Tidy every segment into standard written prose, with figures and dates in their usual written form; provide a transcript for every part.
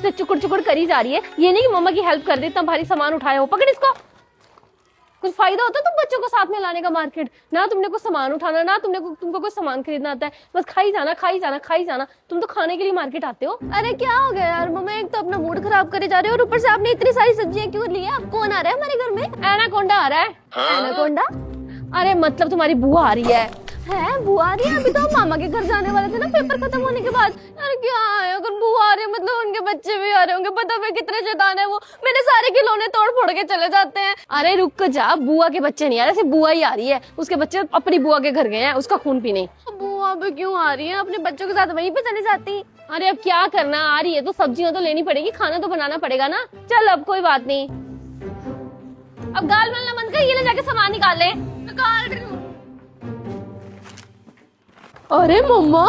से चुकुड़ चुकुड़ करी जा रही है। ये नहीं कि मम्मा की हेल्प कर दे, इतना भारी सामान उठाया हो। पकड़ इसको। कुछ फायदा होता है तुम बच्चों को साथ में लाने का मार्केट? ना तुमने कुछ सामान उठाना, ना तुमको कुछ सामान खरीदना आता है। बस खाई जाना, खाई जाना, खाई जाना। तुम तो खाने के लिए मार्केट आते हो। अरे क्या हो गया यार मम्मा, एक तो अपना मूड खराब करे जा रहे हो और ऊपर से आपने इतनी सारी सब्जियां क्यों ली है? अब कौन आ रहा है हमारे घर में? एनाकोंडा आ रहा है। एनाकोंडा? अरे मतलब तुम्हारी बुआ आ रही है। बुआ आ रही है? अभी तो हम मामा के घर जाने वाले थे ना पेपर खत्म होने के बाद। यार क्या है, अगर बुआ आ रही है मतलब उनके बच्चे भी आ रहे होंगे। पता है कितने शैतान है वो, मेरे सारे खिलौने तोड़ फोड़ के चले जाते हैं। अरे रुक जा, बुआ के बच्चे नहीं आ रहे, सिर्फ बुआ ही आ रही है। उसके बच्चे अपनी बुआ के घर गए हैं, उसका खून पीने। बुआ भी क्यों आ रही है? अपने बच्चों के साथ वहीं पे चली जाती। अरे अब क्या करना, आ रही है तो सब्जियां तो लेनी पड़ेगी, खाना तो बनाना पड़ेगा ना। चल अब कोई बात नहीं, अब गाल मलना मन कर, ये ले जाके सामान निकाल ले। निकाल रही हूँ। अरे मम्मा,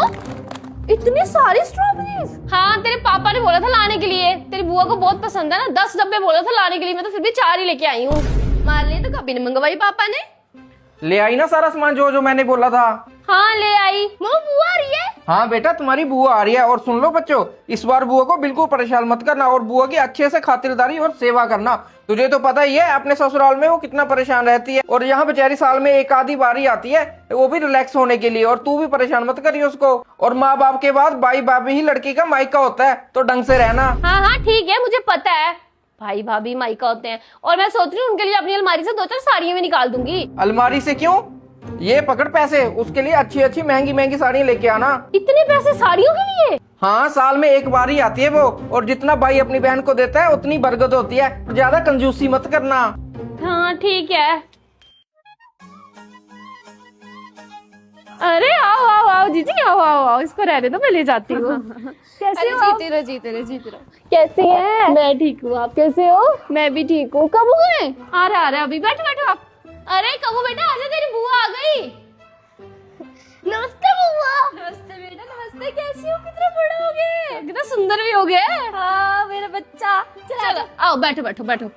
इतनी सारी स्ट्रॉबेरीज? हाँ, तेरे पापा ने बोला था लाने के लिए, तेरी बुआ को बहुत पसंद है ना। 10 डब्बे बोला था लाने के लिए, मैं तो फिर भी 4 ही लेके आई हूँ। हमारे लिए तो कभी नहीं मंगवाई पापा ने। ले आई ना सारा सामान जो जो मैंने बोला था। हाँ ले आई। मम्मा बुआ आ रही है? हाँ बेटा, तुम्हारी बुआ आ रही है। और सुन लो बच्चों, इस बार बुआ को बिल्कुल परेशान मत करना और बुआ की अच्छे से खातिरदारी और सेवा करना। तुझे तो पता ही है अपने ससुराल में वो कितना परेशान रहती है, और यहाँ बेचारी साल में एक आधी बारी आती है, वो भी रिलैक्स होने के लिए। और तू भी परेशान मत करिए उसको। और माँ बाप के बाद भाई भाभी ही लड़की का मायका होता है, तो ढंग से रहना। हाँ हाँ ठीक है, मुझे पता है भाई भाभी मायका होते हैं। और मैं सोच रही हूँ उनके लिए अपनी अलमारी से 2-4 साड़ियाँ भी निकाल दूंगी। अलमारी से क्यों? ये पकड़ पैसे, उसके लिए अच्छी अच्छी महंगी महंगी साड़ियाँ लेके आना। इतने पैसे साड़ियों के लिए? हाँ, साल में एक बार ही आती है वो, और जितना भाई अपनी बहन को देता है उतनी बरकत होती है। ज्यादा कंजूसी मत करना। हाँ ठीक है। अरे आओ आओ आओ जीजी, आओ आओ आओ, इसको रहने दो, मैं ले जाती हूँ। कैसे हो? जीते रहो जीते रहो जीते रहो। कैसी है? मैं ठीक हूँ, आप कैसे हो? मैं भी ठीक हूँ। कब हुए? आ रहा अभी, बैठो बैठो आप। अरे कबू बेटा आजा, तेरी बुआ आ गई। नमस्ते बुआ। नमस्ते बेटा, नमस्ते। कैसी हो? कितना बड़ा हो गए, कितना सुंदर भी हो गया। हाँ मेरा बच्चा। चलो आओ, बैठो बैठो बैठो।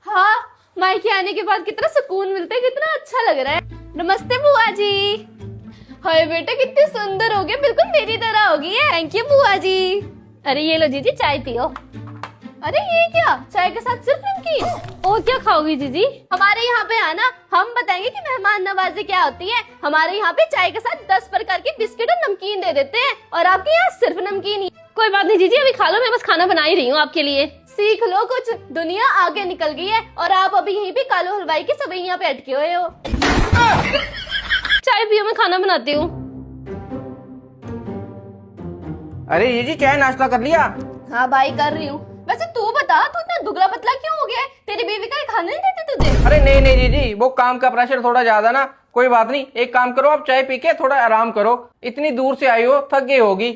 हाँ, मायके आने के बाद कितना सुकून मिलता है, कितना अच्छा लग रहा है। नमस्ते बुआ जी। हाय बेटा, कितनी सुंदर हो गई, बिल्कुल मेरी तरह हो गई है। थैंक यू बुआ जी। अरे ये लो जीजी, चाय पियो। अरे ये क्या, चाय के साथ सिर्फ नमकीन? और क्या खाओगी जीजी? हमारे यहाँ पे आना, हम बताएंगे कि मेहमान नवाजी क्या होती है। हमारे यहाँ पे चाय के साथ 10 प्रकार के बिस्किट और नमकीन दे देते हैं, और आपके यहाँ सिर्फ नमकीन ही। कोई बात नहीं जीजी, अभी खा लो, मैं बस खाना बना ही रही हूँ आपके लिए। सीख लो कुछ, दुनिया आगे निकल गई है और आप अभी यहीं पे कालो हलवाई के सवैया पे अटके हुए हो। चाय पियो, मैं खाना बनाती हूँ। अरे ये जी, चाय नाश्ता कर लिया? हाँ भाई कर रही हूँ। वैसे तू बता, तू इतना दुबला पतला क्यों हो गया है? तेरी बीवी का खाना नहीं देती तुझे? अरे नहीं नहीं जीजी, वो काम का प्रेशर थोड़ा ज्यादा ना। कोई बात नहीं, एक काम करो, आप चाय पी के थोड़ा आराम करो। इतनी दूर से आई हो, थक गई होगी।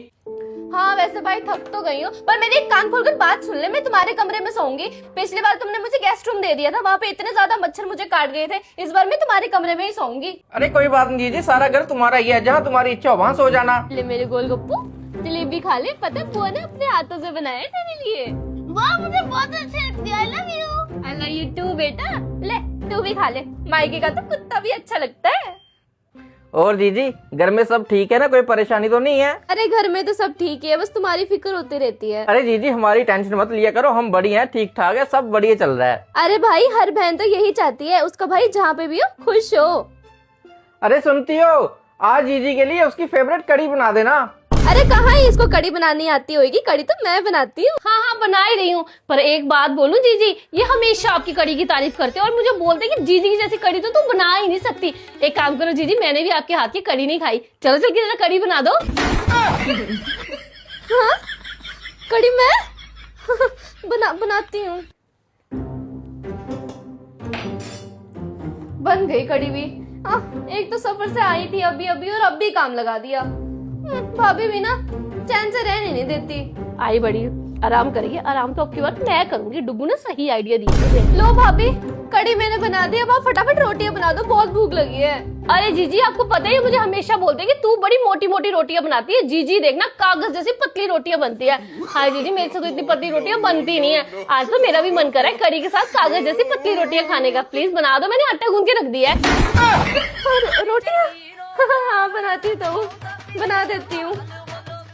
हाँ वैसे भाई थक तो गई हूँ, पर मेरी एक कान खोलकर बात सुन ले। मैं तुम्हारे कमरे में सोऊंगी। पिछली बार तुमने मुझे गेस्ट रूम दे दिया था, वहाँ पे इतने ज्यादा मच्छर मुझे काट गए थे। इस बार मैं तुम्हारे कमरे में ही सोऊंगी। अरे कोई बात नहीं जीजी, सारा घर तुम्हारा ही है, जहाँ तुम्हारी इच्छा हो वहाँ सो जाना। ले मेरे गोलगप्पू, जलेबी खा ले। पता है बुआ ने अपने हाथों से बनाया है तेरे लिए। वाह, मुझे बहुत अच्छे लगते हैं। I love you. I love you too बेटा। ले तू भी खा ले, मायके का तो कुत्ता भी अच्छा लगता है। और जीजी, घर में सब ठीक है ना? कोई परेशानी तो नहीं है? अरे घर में तो सब ठीक है, बस तुम्हारी फिक्र होती रहती है। अरे जीजी, हमारी टेंशन मत लिया करो, हम बढ़िया हैं, ठीक ठाक है, सब बढ़िया चल रहा है। अरे भाई, हर बहन तो यही चाहती है, उसका भाई जहाँ पे भी हो खुश हो। अरे सुनती हो, आज जीजी के लिए उसकी फेवरेट कढ़ी बना देना। अरे कहाँ ही इसको कढ़ी बनानी आती होगी, कढ़ी तो मैं बनाती हूँ। हाँ हाँ बना ही रही हूँ, पर एक बात बोलूं जीजी, ये हमेशा आपकी कढ़ी की तारीफ करते हैं और मुझे बोलते हैं कि जीजी की जैसी कढ़ी तो तुम बना ही नहीं सकती। एक काम करो जीजी, मैंने भी आपके हाथ की कढ़ी नहीं खाई, चलो चल के जरा कढ़ी बना दो। हाँ कढ़ी मैं बनाती हूँ। बन गई कढ़ी भी। एक तो सफर से आई थी अभी अभी, और अब भी काम लगा दिया। भाभी भी ना चैन से रहने नहीं देती। आई बड़ी आराम करेगी, आराम तो आपकी बात मैं करूंगी। डुगू ने सही आइडिया दी मुझे। लो भाभी, कढ़ी मैंने बना दी, अब आप फटाफट रोटियां बना दो, बहुत भूख लगी है। अरे जीजी, आपको पता है मुझे हमेशा बोलते हैं कि तू बड़ी मोटी मोटी रोटियां बनाती है। जीजी देखना, कागज जैसी पतली रोटियां बनती है। हाँ जीजी, मेरे से तो इतनी पतली रोटियां बनती नहीं है। आज तो मेरा भी मन कर रहा है कढ़ी के साथ कागज जैसी पतली रोटियां खाने का। प्लीज बना दो, मैंने आटा गूंद के रख दिया है। रोटियां? हाँ बनाती तो बना देती हूँ।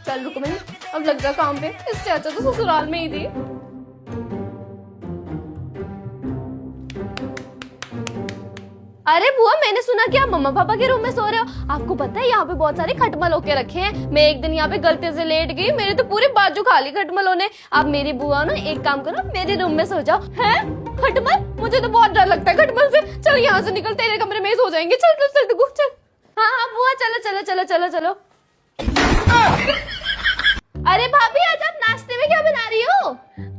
चल रुको, मैंने अब लग गया काम पे, इससे अच्छा तो ससुराल में ही थी। अरे बुआ, मैंने सुना कि आप मम्मा पापा के रूम में सो रहे हो। आपको पता है यहाँ पे बहुत सारे खटमल होके रखे हैं। मैं एक दिन यहाँ पे गलती से लेट गई, मेरे तो पूरे बाजू खाली खटमलों ने। आप मेरी बुआ ना एक काम करो, मेरे रूम में सो जाओ। हैं खटमल? मुझे तो बहुत डर लगता है खटमल से। चल यहाँ से निकल, तेरे कमरे में ही सो जाएंगे। चल चल चल टुकू चल। हाँ हाँ बुआ, चलो चलो चलो चलो चलो। अरे भाभी, आज आप नाश्ते में क्या बना रही हो?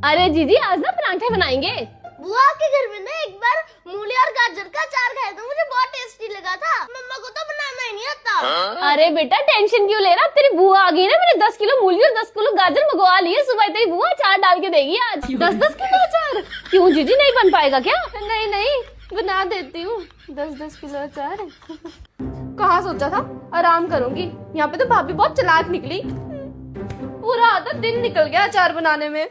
अरे जीजी, आज ना परांठे बनाएंगे। बुआ के घर में ना एक बार मूली और गाजर का अचार खाया था, मुझे बहुत टेस्टी लगा था। मम्मा को तो बनाना ही नहीं आता। अरे बेटा, टेंशन क्यों ले रहा? अब तेरी बुआ आ गई ना, मैंने 10 किलो मूली और 10 किलो गाजर मंगवा लिए। सुबह तेरी बुआ अचार डाल के देगी आज। 10-10 किलो अचार? क्यों जीजी, नहीं बन पाएगा क्या? नहीं नहीं, बना देती हूँ। 10-10 किलो अचार कहाँ सोचा था, आराम करूंगी। यहाँ पे तो भाभी बहुत चालाक निकली। पूरा आधा दिन निकल गया अचार बनाने में।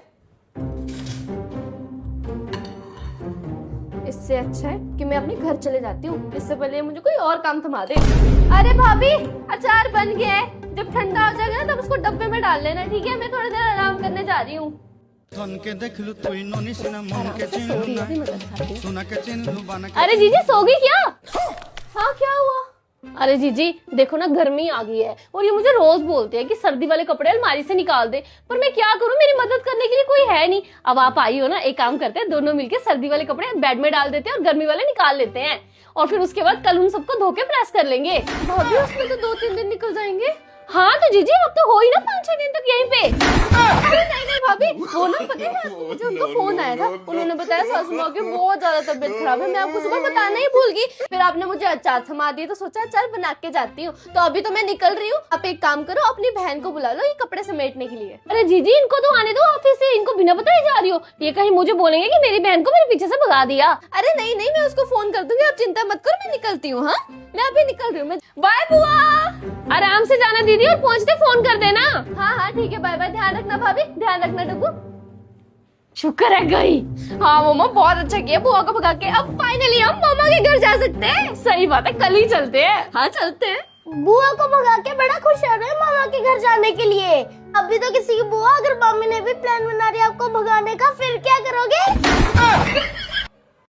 इससे अच्छा है कि मैं अपने घर चले जाती हूँ, इससे पहले मुझे कोई और काम थमा दे। अरे भाभी, अचार बन गया है। जब ठंडा हो जाएगा ना तब उसको डब्बे में डाल लेना, ठीक है? मैं थोड़ी देर आराम करने जा रही हूँ। अरे जीजी, सो गई क्या? हाँ, क्या हुआ? अरे जीजी देखो ना, गर्मी आ गई है और ये मुझे रोज बोलते हैं कि सर्दी वाले कपड़े अलमारी से निकाल दे, पर मैं क्या करूं, मेरी मदद करने के लिए कोई है नहीं। अब आप आई हो ना, एक काम करते हैं, दोनों मिलके सर्दी वाले कपड़े बेड में डाल देते हैं और गर्मी वाले निकाल लेते हैं, और फिर उसके बाद कल उन सबको धो के प्रेस कर लेंगे। भाभी, उसमें तो 2-3 दिन निकल जाएंगे। हाँ तो जीजी, अब तो हो ही ना 5-6 दिन तक यहीं पे। अरे नहीं नहीं भाभी, वो ना पता है आपको, मुझे उनका फोन आया था। उन्होंने बताया सासू माँ की बहुत ज्यादा तबीयत खराब है। मैं आपको सुबह बताना ही भूल गई। फिर आपने मुझे अचार थमा दिए तो सोचा अचार बना के जाती हूँ। तो अभी तो मैं निकल रही हूँ। आप एक काम करो, अपनी बहन को बुला लो ये कपड़े समेटने के लिए। अरे जीजी, इनको तो आने दो ऑफिस से, इनको बिना बताए जा रही हो। ये कहीं मुझे बोलेंगे कि मेरी बहन को मेरे पीछे से भगा दिया। अरे नहीं नहीं, मैं उसको फोन कर दूंगी, आप चिंता मत करो। मैं निकलती हूँ। हाँ, मैं अभी निकल रही हूँ। बाय बुआ। आराम से जाना दीदी, और पहुंचते फोन कर देना। हाँ हाँ ठीक है, बाय बाय। ध्यान रखना भाभी, ध्यान रखना डुगू। शुक्र है गई। हाँ मम्मा, बहुत अच्छा किया बुआ को भगा के। अब फाइनली हम मामा के घर जा सकते हैं। सही बात है, कल ही चलते हैं। हाँ चलते हैं। बुआ को भगा के बड़ा खुश हो रहे हैं मामा के घर जाने के लिए। अभी तो किसी की बुआ, अगर मम्मी ने भी प्लान बना लिया आपको भगाने का, फिर क्या करोगे?